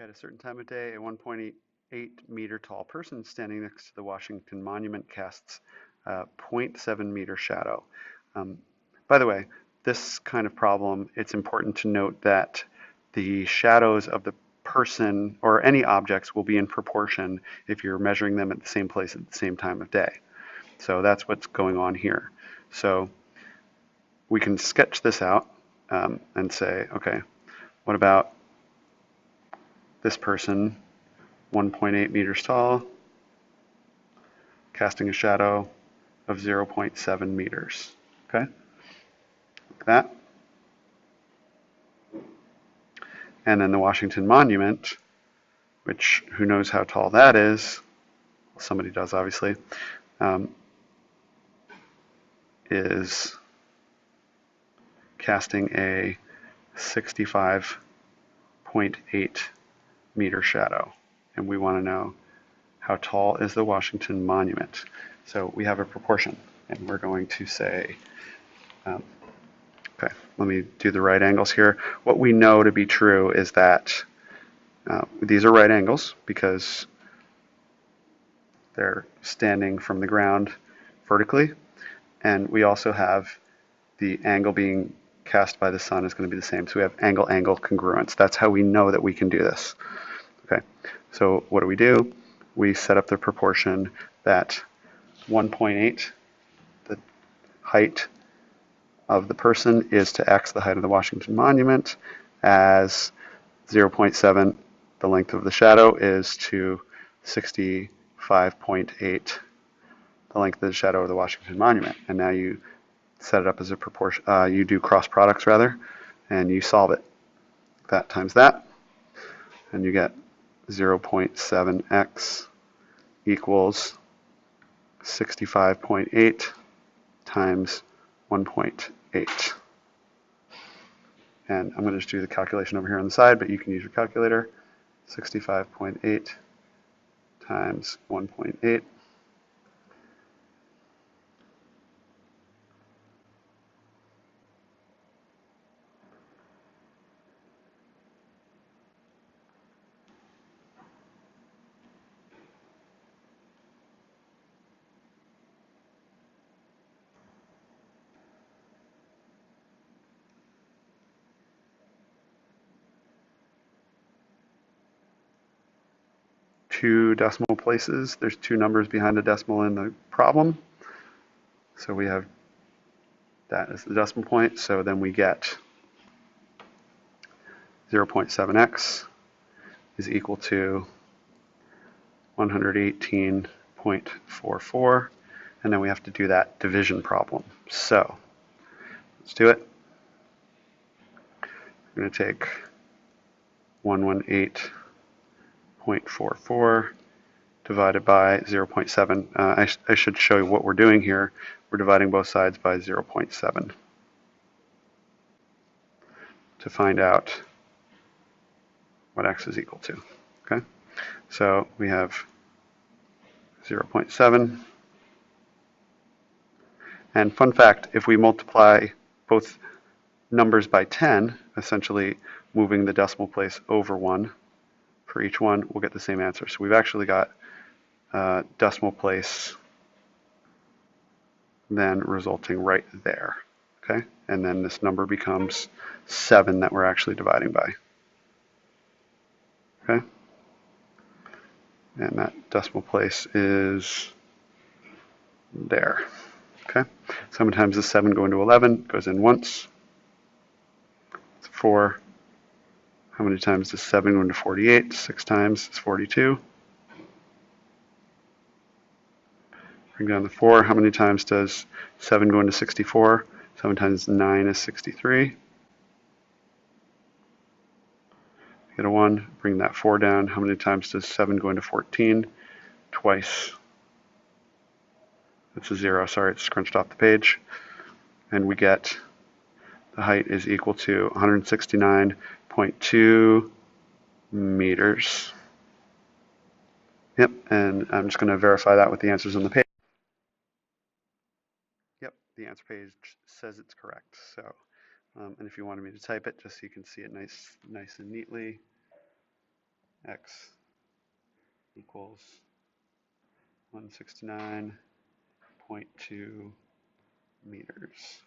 At a certain time of day, a 1.8 meter tall person standing next to the Washington Monument casts a 0.7 meter shadow. By the way, this kind of problem, it's important to note that the shadows of the person or any objects will be in proportion if you're measuring them at the same place at the same time of day. So that's what's going on here. So we can sketch this out and say, okay, what about this person, 1.8 meters tall, casting a shadow of 0.7 meters. Okay, like that. And then the Washington Monument, which who knows how tall that is, somebody does obviously, is casting a 65.8 meter shadow. And we want to know how tall is the Washington Monument. So we have a proportion, and we're going to say, okay, let me do the right angles here. What we know to be true is that these are right angles because they're standing from the ground vertically, and we also have the angle being cast by the sun is going to be the same. So we have angle-angle congruence. That's how we know that we can do this. Okay, so what do? We set up the proportion that 1.8, the height of the person, is to x, the height of the Washington Monument, as 0.7, the length of the shadow, is to 65.8, the length of the shadow of the Washington Monument. And now you set it up as a proportion, you do cross products rather, and you solve it. That times that, and you get 0.7x equals 65.8 times 1.8. And I'm going to just do the calculation over here on the side, but you can use your calculator. 65.8 times 1.8. Two decimal places. There's two numbers behind a decimal in the problem. So we have that as the decimal point. So then we get 0.7x is equal to 118.44. And then we have to do that division problem. So let's do it. I'm going to take 118.44 divided by 0.7. I should show you what we're doing here. We're dividing both sides by 0.7 to find out what x is equal to. Okay, so we have 0.7. And fun fact, if we multiply both numbers by 10, essentially moving the decimal place over 1 for each one, we'll get the same answer. So we've actually got decimal place then resulting right there. Okay, and then this number becomes 7 that we're actually dividing by. Okay, and that decimal place is there. Okay, so how many times does 7 go into 11? Goes in once. It's 4. How many times does 7 go into 48? 6 times. It's 42. Bring down the 4. How many times does 7 go into 64? 7 times 9 is 63. Get a 1. Bring that 4 down. How many times does 7 go into 14? Twice. It's a 0. Sorry, it's scrunched off the page. And we get the height is equal to 169.2 meters. Yep, and I'm just going to verify that with the answers on the page. Yep, the answer page says it's correct. So, and if you wanted me to type it, just so you can see it nice and neatly, x equals 169.2 meters.